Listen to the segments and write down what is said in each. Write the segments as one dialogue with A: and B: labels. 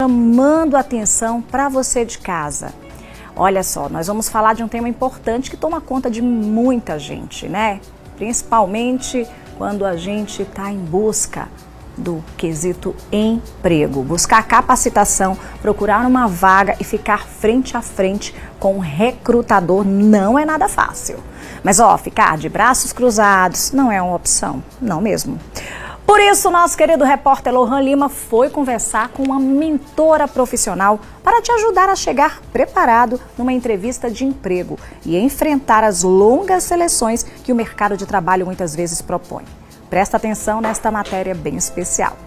A: Chamando atenção para você de casa. Olha só, nós vamos falar de um tema importante que toma conta de muita gente, né? Principalmente quando a gente está em busca do quesito emprego. Buscar capacitação, procurar uma vaga e ficar frente a frente com um recrutador não é nada fácil. Mas ficar de braços cruzados não é uma opção, não mesmo. Por isso, nosso querido repórter Lohan Lima foi conversar com uma mentora profissional para te ajudar a chegar preparado numa entrevista de emprego e enfrentar as longas seleções que o mercado de trabalho muitas vezes propõe. Presta atenção nesta matéria bem especial.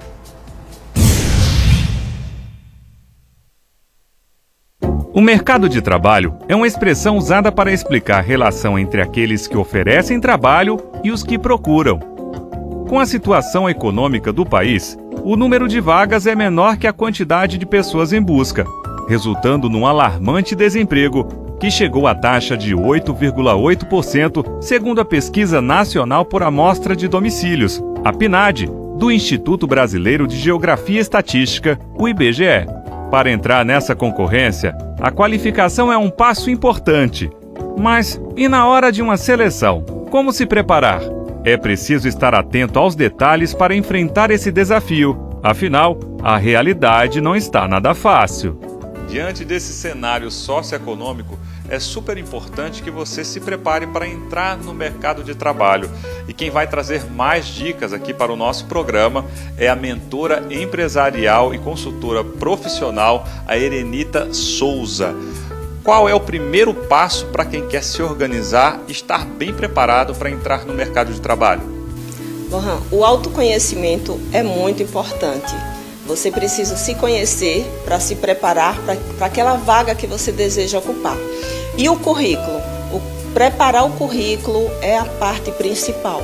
B: O mercado de trabalho é uma expressão usada para explicar a relação entre aqueles que oferecem trabalho e os que procuram. Com a situação econômica do país, o número de vagas é menor que a quantidade de pessoas em busca, resultando num alarmante desemprego, que chegou à taxa de 8,8%, segundo a Pesquisa Nacional por Amostra de Domicílios, a PNAD, do Instituto Brasileiro de Geografia e Estatística, o IBGE. Para entrar nessa concorrência, a qualificação é um passo importante. Mas e na hora de uma seleção? Como se preparar? É preciso estar atento aos detalhes para enfrentar esse desafio. Afinal, a realidade não está nada fácil. Diante desse cenário socioeconômico, é super importante que você se prepare para entrar no mercado de trabalho. E quem vai trazer mais dicas aqui para o nosso programa é a mentora empresarial e consultora profissional, a Erenita Souza. Qual é o primeiro passo para quem quer se organizar e estar bem preparado para entrar no mercado de trabalho?
C: Lohan, o autoconhecimento é muito importante. Você precisa se conhecer para se preparar para aquela vaga que você deseja ocupar. E o currículo? Preparar o currículo é a parte principal.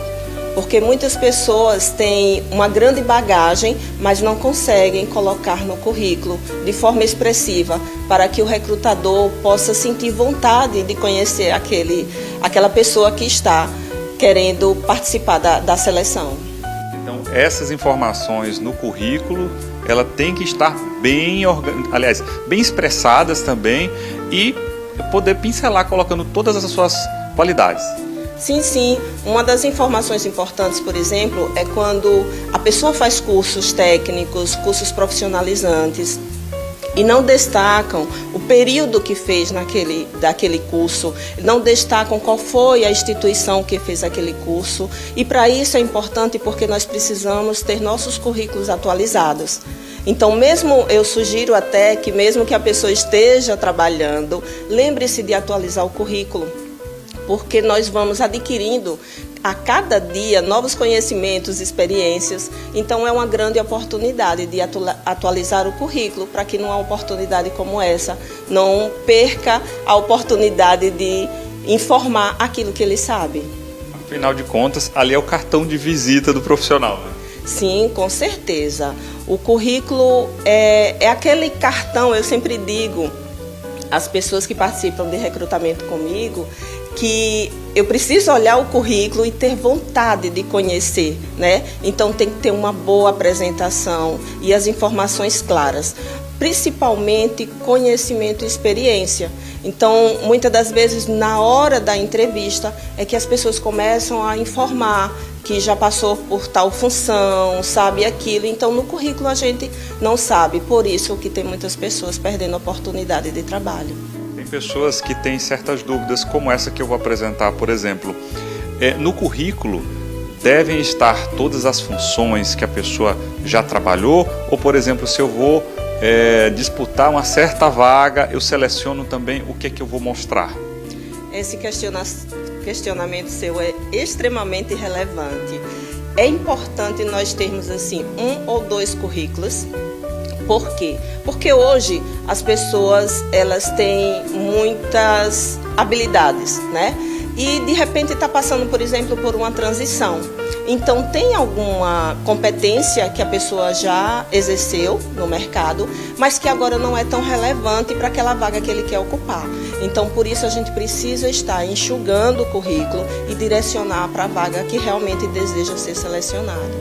C: Porque muitas pessoas têm uma grande bagagem, mas não conseguem colocar no currículo de forma expressiva para que o recrutador possa sentir vontade de conhecer aquela pessoa que está querendo participar da seleção.
B: Então, essas informações no currículo, ela tem que estar bem expressadas também e poder pincelar colocando todas as suas qualidades.
C: Sim. Uma das informações importantes, por exemplo, é quando a pessoa faz cursos técnicos, cursos profissionalizantes e não destacam o período que fez daquele curso, não destacam qual foi a instituição que fez aquele curso. E para isso é importante porque nós precisamos ter nossos currículos atualizados. Então, eu sugiro até que mesmo que a pessoa esteja trabalhando, lembre-se de atualizar o currículo, porque nós vamos adquirindo a cada dia novos conhecimentos, experiências. Então é uma grande oportunidade de atualizar o currículo para que numa oportunidade como essa não perca a oportunidade de informar aquilo que ele sabe.
B: Afinal de contas, ali é o cartão de visita do profissional, né?
C: Sim, com certeza. O currículo é aquele cartão, eu sempre digo às pessoas que participam de recrutamento comigo, que eu preciso olhar o currículo e ter vontade de conhecer, né? Então tem que ter uma boa apresentação e as informações claras, principalmente conhecimento e experiência. Então, muitas das vezes, na hora da entrevista, é que as pessoas começam a informar que já passou por tal função, sabe aquilo. Então, no currículo a gente não sabe, por isso que tem muitas pessoas perdendo a oportunidade de trabalho.
B: Tem pessoas que têm certas dúvidas, como essa que eu vou apresentar, por exemplo. No currículo devem estar todas as funções que a pessoa já trabalhou, ou, por exemplo, se eu vou disputar uma certa vaga, eu seleciono também o que é que eu vou mostrar?
C: Esse questionamento seu é extremamente relevante. É importante nós termos assim 1 ou 2 currículos. Por quê? Porque hoje as pessoas elas têm muitas habilidades, né? E de repente está passando, por exemplo, por uma transição. Então tem alguma competência que a pessoa já exerceu no mercado, mas que agora não é tão relevante para aquela vaga que ele quer ocupar. Então por isso a gente precisa estar enxugando o currículo e direcionar para a vaga que realmente deseja ser selecionado.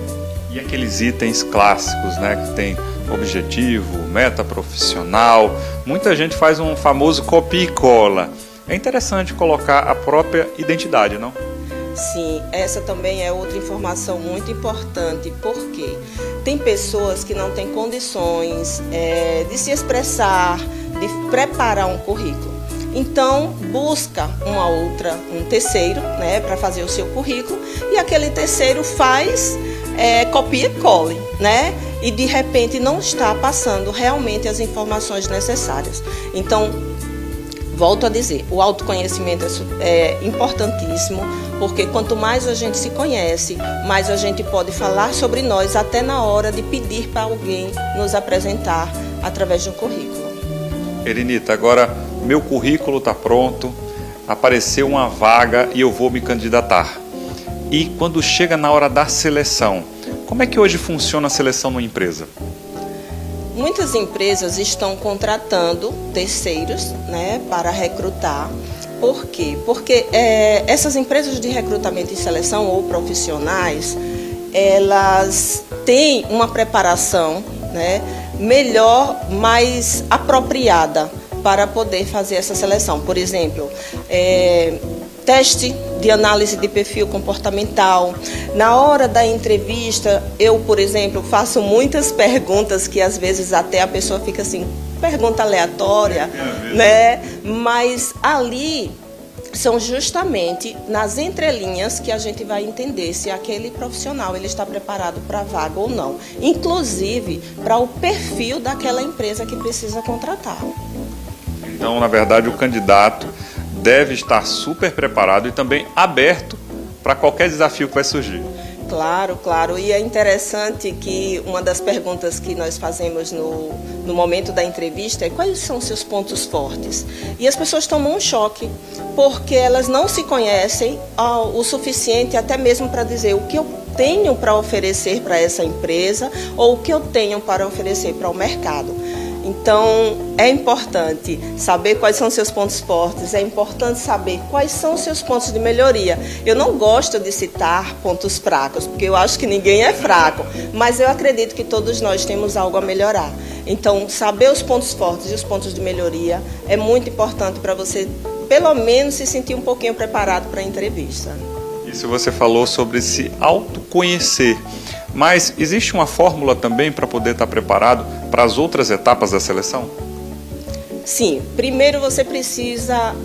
B: E aqueles itens clássicos, né, que tem objetivo, meta profissional. Muita gente faz um famoso copia e cola. É interessante colocar a própria identidade, não?
C: Sim, essa também é outra informação muito importante, porque tem pessoas que não têm condições de se expressar, de preparar um currículo. Então, busca um terceiro, né, para fazer o seu currículo, e aquele terceiro faz copia e cole, né? E de repente não está passando realmente as informações necessárias. Então, volto a dizer, o autoconhecimento é importantíssimo, porque quanto mais a gente se conhece, mais a gente pode falar sobre nós, até na hora de pedir para alguém nos apresentar através de um currículo.
B: Erinita, agora meu currículo está pronto, apareceu uma vaga e eu vou me candidatar. E quando chega na hora da seleção, como é que hoje funciona a seleção numa empresa?
C: Muitas empresas estão contratando terceiros, né, para recrutar. Por quê? Porque essas empresas de recrutamento e seleção ou profissionais, elas têm uma preparação, né, melhor, mais apropriada para poder fazer essa seleção. Por exemplo, teste de análise de perfil comportamental. Na hora da entrevista, eu, por exemplo, faço muitas perguntas que às vezes até a pessoa fica assim, pergunta aleatória, né? Mas ali são justamente nas entrelinhas que a gente vai entender se aquele profissional ele está preparado para a vaga ou não. Inclusive, para o perfil daquela empresa que precisa contratar.
B: Então, na verdade, o candidato deve estar super preparado e também aberto para qualquer desafio que vai surgir.
C: Claro, claro. E é interessante que uma das perguntas que nós fazemos no momento da entrevista é quais são os seus pontos fortes. E as pessoas tomam um choque, porque elas não se conhecem o suficiente até mesmo para dizer o que eu tenho para oferecer para essa empresa ou o que eu tenho para oferecer para o mercado. Então, é importante saber quais são seus pontos fortes, é importante saber quais são seus pontos de melhoria. Eu não gosto de citar pontos fracos, porque eu acho que ninguém é fraco, mas eu acredito que todos nós temos algo a melhorar. Então, saber os pontos fortes e os pontos de melhoria é muito importante para você, pelo menos, se sentir um pouquinho preparado para a entrevista.
B: Isso você falou sobre se autoconhecer. Mas existe uma fórmula também para poder estar preparado para as outras etapas da seleção?
C: Sim, primeiro você precisa,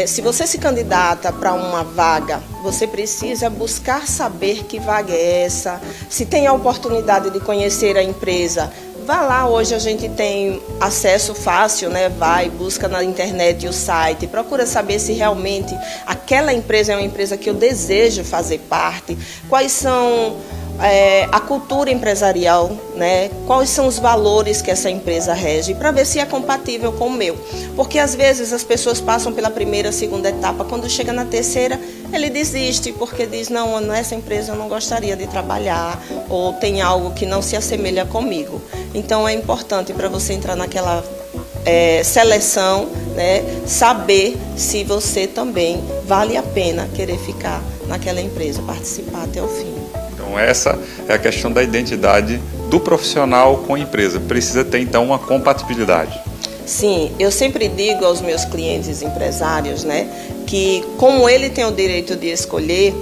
C: se você se candidata para uma vaga, você precisa buscar saber que vaga é essa, se tem a oportunidade de conhecer a empresa. Vá lá, hoje a gente tem acesso fácil, né? Vai, busca na internet o site, procura saber se realmente aquela empresa é uma empresa que eu desejo fazer parte, quais são a cultura empresarial, né? Quais são os valores que essa empresa rege, para ver se é compatível com o meu. Porque às vezes as pessoas passam pela primeira, segunda etapa, quando chega na terceira, ele desiste, porque diz, não, nessa empresa eu não gostaria de trabalhar, ou tem algo que não se assemelha comigo. Então é importante para você entrar naquela seleção, né? Saber se você também vale a pena querer ficar naquela empresa, participar até o fim.
B: Então essa é a questão da identidade do profissional com a empresa. Precisa ter então uma compatibilidade.
C: Sim, eu sempre digo aos meus clientes empresários, né, que como ele tem o direito de escolher,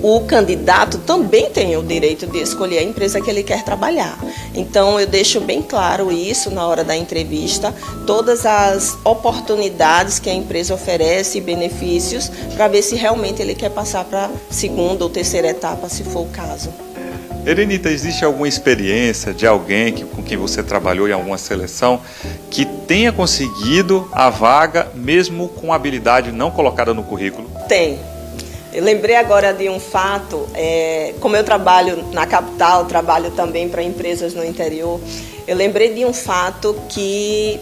C: o candidato também tem o direito de escolher a empresa que ele quer trabalhar. Então, eu deixo bem claro isso na hora da entrevista, todas as oportunidades que a empresa oferece e benefícios, para ver se realmente ele quer passar para a segunda ou terceira etapa, se for o caso.
B: Erinita, existe alguma experiência de alguém com quem você trabalhou em alguma seleção que tenha conseguido a vaga mesmo com habilidade não colocada no currículo?
C: Tem. Eu lembrei agora de um fato, como eu trabalho na capital, trabalho também para empresas no interior, eu lembrei de um fato que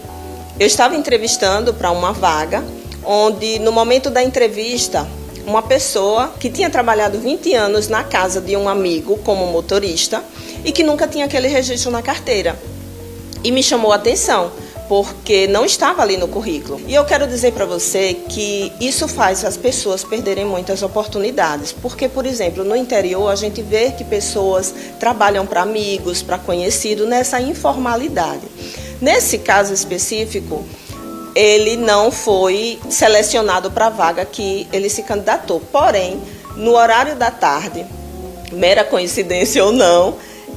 C: eu estava entrevistando para uma vaga, onde no momento da entrevista, uma pessoa que tinha trabalhado 20 anos na casa de um amigo como motorista e que nunca tinha aquele registro na carteira. E me chamou a atenção, porque não estava ali no currículo. E eu quero dizer para você que isso faz as pessoas perderem muitas oportunidades, porque, por exemplo, no interior a gente vê que pessoas trabalham para amigos, para conhecidos, nessa informalidade. Nesse caso específico, ele não foi selecionado para a vaga que ele se candidatou. Porém, no horário da tarde, mera coincidência ou não,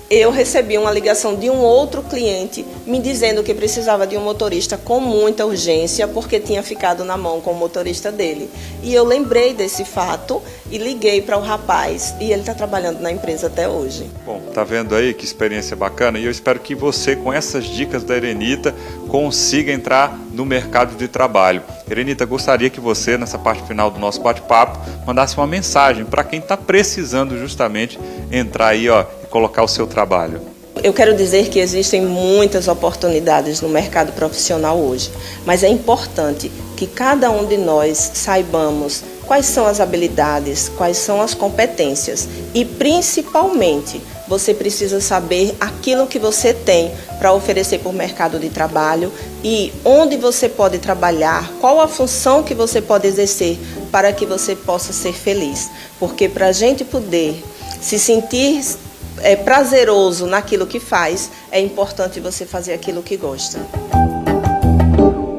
C: eu recebi uma ligação de um outro cliente me dizendo que precisava de um motorista com muita urgência porque tinha ficado na mão com o motorista dele. E eu lembrei desse fato e liguei para o rapaz e ele está trabalhando na empresa até hoje.
B: Bom, tá vendo aí que experiência bacana? E eu espero que você, com essas dicas da Erenita, consiga entrar no mercado de trabalho. Erenita, gostaria que você, nessa parte final do nosso bate-papo, mandasse uma mensagem para quem está precisando justamente entrar aí, e colocar o seu trabalho.
C: Eu quero dizer que existem muitas oportunidades no mercado profissional hoje, mas é importante que cada um de nós saibamos quais são as habilidades, quais são as competências e, principalmente, você precisa saber aquilo que você tem para oferecer para o mercado de trabalho e onde você pode trabalhar, qual a função que você pode exercer para que você possa ser feliz. Porque para a gente poder se sentir prazeroso naquilo que faz, é importante você fazer aquilo que gosta.